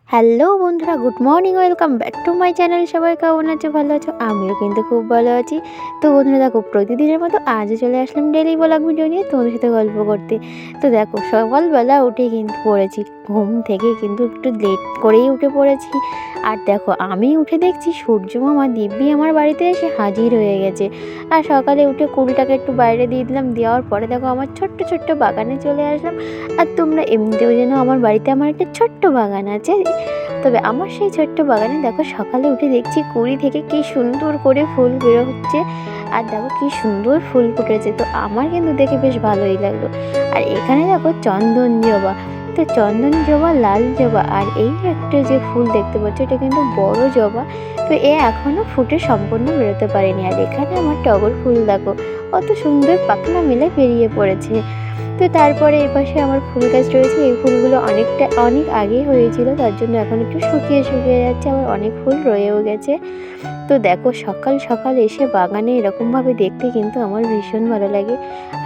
Hello বন্ধুরা, good morning, welcome back to my channel. সবাই কেমন আছো? ভালো আছো? আমিও কিন্তু খুব ভালো আছি। তো বন্ধুরা দেখো, প্রতিদিনের মতো আজও চলে আসলাম ডেইলি ব্লগ ভিডিও নিয়ে তোমাদের সাথে গল্প করতে। তো দেখো, সকালবেলা উঠে কিন্তু পড়েছি, ঘুম থেকে কিন্তু একটু লেট করেই উঠে পড়েছি। আর দেখো, আমি উঠে দেখছি সূর্য মামা দিব্যি আমার বাড়িতে এসে হাজির হয়ে গেছে। আর সকালে উঠে কুলটাকে একটু বাইরে দিয়ে দিলাম, দেওয়ার পরে দেখো আমার ছোট্ট ছোট্ট বাগানে চলে আসলাম। আর তোমরা এমনিতেও যেন আমার বাড়িতে আমার একটা ছোট্ট বাগান আছে। তবে আমার সেই ছোট্ট বাগানে দেখো, সকালে উঠে দেখছি কুড়ি থেকে কি সুন্দর করে ফুল বেরো হচ্ছে। আর দেখো কি সুন্দর ফুল ফুটেছে, তো আমার কিন্তু দেখে বেশ ভালোই লাগলো। আর এখানে দেখো চন্দন জবা, তো চন্দন জবা, লাল জবা, আর এই একটা যে ফুল দেখতে পাচ্ছ এটা কিন্তু বড় জবা। তো এ এখনো ফুটে সম্পূর্ণ বেরোতে পারেনি। আর এখানে আমার টগর ফুল দেখো কত সুন্দর পাখনা মেলে বেরিয়ে পড়েছে। তো তারপরে এপাশে আমার ফুল গাছ রয়েছে, এই ফুলগুলো অনেক আগে হয়েছিল, তার জন্য এখন একটু শুকিয়ে শুকিয়ে যাচ্ছে, আবার অনেক ফুল রয়েও গেছে। তো দেখো, সকাল সকাল এসে বাগানে এরকমভাবে দেখতে কিন্তু আমার ভীষণ ভালো লাগে।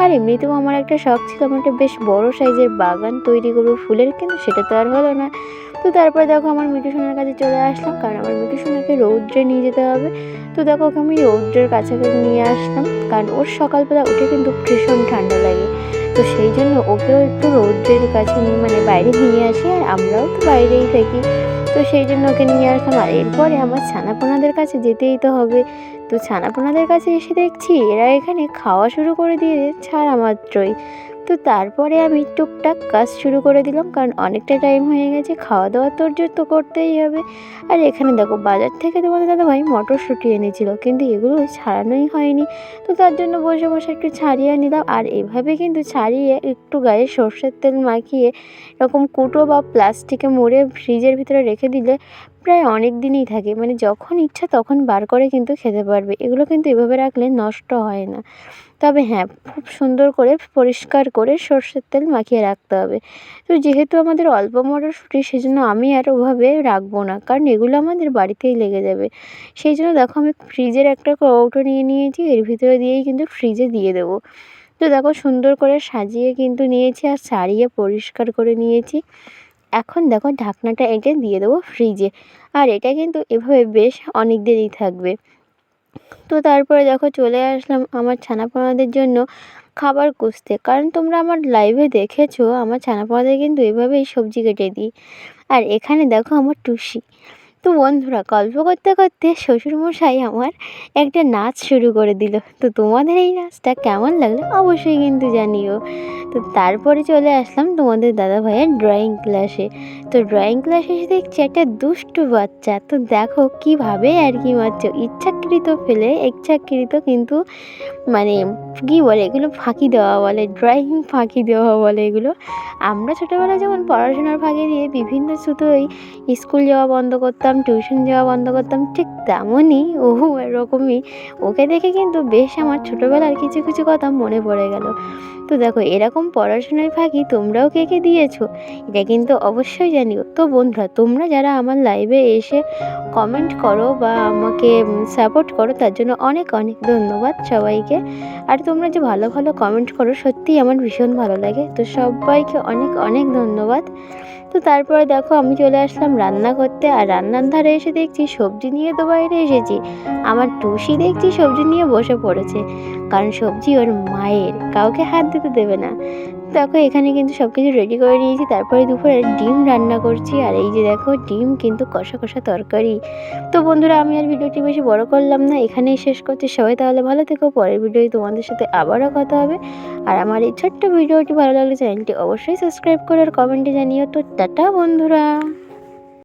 আর এমনিতেও আমার একটা শখ ছিল, আমার একটা বেশ বড় সাইজের বাগান তৈরি করবো ফুলের, কিন্তু সেটা তো আর হলো না। তো তারপরে দেখো আমার মিঠু সোনার কাছে চলে আসলাম, কারণ আমার মিঠু সোনাকে রৌদ্রে নিয়ে যেতে হবে। তো দেখো ওকে আমি রৌদ্রের কাছাকাছি নিয়ে আসলাম, কারণ ওর সকালবেলা উঠে কিন্তু ভীষণ ঠান্ডা লাগে। তো সেই জন্য ওকেও একটু রৌদ্রের কাছে নিয়ে বাইরে নিয়ে আসি, আর আমরাও তো বাইরেই থাকি। তো সেই জন্য ওকে নিয়ে আসলাম। আর এরপরে আমার ছানাপোনাদের কাছে যেতেই তো হবে। তো ছানাপোনাদের কাছে এসে দেখছি এরা এখানে খাওয়া শুরু করে দিয়ে ছাড়া মাত্রই। তো তারপরে আমি টুকটাক কাজ শুরু করে দিলাম, কারণ অনেকটা টাইম হয়ে গেছে, খাওয়া দাওয়া তোড়জোড় তো করতেই হবে। আর এখানে দেখো, বাজার থেকে তোমাদের দাদাভাই মটরশুঁটি এনেছিল, কিন্তু এগুলো ছাড়ানোই হয়নি। তো তার জন্য বসে বসে একটু ছাড়িয়ে নিলাম। আর এভাবে কিন্তু ছাড়িয়ে একটু গায়ে সর্ষের তেল মাখিয়ে এরকম কুটো বা প্লাস্টিকে মুড়ে ফ্রিজের ভিতরে রেখে দিলে প্রায় অনেক দিনই থাকে, মানে যখন ইচ্ছা তখন বার করে কিন্তু খেতে পারবে। এগুলো কিন্তু এভাবে রাখলে নষ্ট হয় না। তবে হ্যাঁ, খুব সুন্দর করে পরিষ্কার করে সর্ষের তেল মাখিয়ে রাখতে হবে। তো যেহেতু আমাদের অল্প মটরশুঁটি, সেজন্য আমি আর ওভাবে রাখবো না, কারণ এগুলো আমাদের বাড়িতেই লেগে যাবে। সেই জন্য দেখো, আমি ফ্রিজের একটা কৌটো নিয়ে নিয়েছি, এর ভিতরে দিয়েই কিন্তু ফ্রিজে দিয়ে দেবো। তো দেখো সুন্দর করে সাজিয়ে কিন্তু নিয়েছি, আর ছাড়িয়ে পরিষ্কার করে নিয়েছি। এখন দেখো ঢাকনাটা এঁটে দিয়ে দেবো ফ্রিজে। আর এটা কিন্তু এভাবে বেশ অনেক দেরি থাকবে। তো তারপরে দেখো চলে আসলাম আমার ছানাপোনাদের জন্য খাবার খুঁজতে, কারণ তোমরা আমার লাইভে দেখেছো আমার ছানাপোনাদের কিন্তু এভাবেই সবজি কেটে দিই। আর এখানে দেখো আমার টুসি। তো বন্ধুরা, গল্প করতে করতে শ্বশুরমশাই আমার একটা নাচ শুরু করে দিল। তো তোমাদের এই নাচটা কেমন লাগলো অবশ্যই কিন্তু জানিও। তো তারপরে চলে আসলাম তোমাদের দাদা ভাইয়ের ড্রয়িং ক্লাসে। তো ড্রয়িং ক্লাসে এসে দেখছি একটা দুষ্টু বাচ্চা। তো দেখো কীভাবে আর কি মারছ, ইচ্ছাকৃত ফেলে ইচ্ছাকৃত কিন্তু, মানে কী বলে এগুলো, ফাঁকি দেওয়া বলে, ড্রয়িং ফাঁকি দেওয়া বলে এগুলো। আমরা ছোটোবেলায় যেমন পড়াশোনার ফাঁকি দিয়ে বিভিন্ন শুধুই স্কুল যাওয়া বন্ধ করতাম, টিউশন যাওয়া বন্ধ করতাম, ঠিক তেমনই ও এরকমই। ওকে দেখে কিন্তু বেশ আমার ছোটোবেলার কিছু কিছু কথা মনে পড়ে গেল। তো দেখো, এরকম পড়াশোনার ফাঁকি তোমরাও কে কে দিয়েছো এটা কিন্তু অবশ্যই জানিও। তো বন্ধুরা, তোমরা যারা আমার লাইভে এসে কমেন্ট করো বা আমাকে সাপোর্ট করো, তার জন্য অনেক অনেক ধন্যবাদ সবাইকে। আর তোমরা যে ভালো ভালো কমেন্ট করো, সত্যিই আমার ভীষণ ভালো লাগে। তো সবাইকে অনেক অনেক ধন্যবাদ। তো তারপরে দেখো আমি চলে আসলাম রান্না করতে, আর রান্নার ধারে এসে দেখছি সবজি নিয়ে তো বাইরে এসেছি, আমার টুসি দেখছি সবজি নিয়ে বসে পড়েছে, কারণ সবজি ওর মায়ের, কাউকে হাত দিতে দেবে না। দেখো এখানে কিন্তু সব কিছু রেডি করে নিয়েছি, তারপরে দুপুরে ডিম রান্না করছি। আর এই যে দেখো, ডিম কিন্তু কষা কষা তরকারি। তো বন্ধুরা, আমি আর ভিডিওটি বেশি বড় করলাম না, এখানেই শেষ করছি। সবাই তাহলে ভালো থেকো, পরের ভিডিওতে তোমাদের সাথে আবারও কথা হবে। আর আমার এই ছোট্ট ভিডিওটি ভালো লাগলে চ্যানেলটি অবশ্যই সাবস্ক্রাইব করো, আর কমেন্টে জানিও। তো টাটা বন্ধুরা।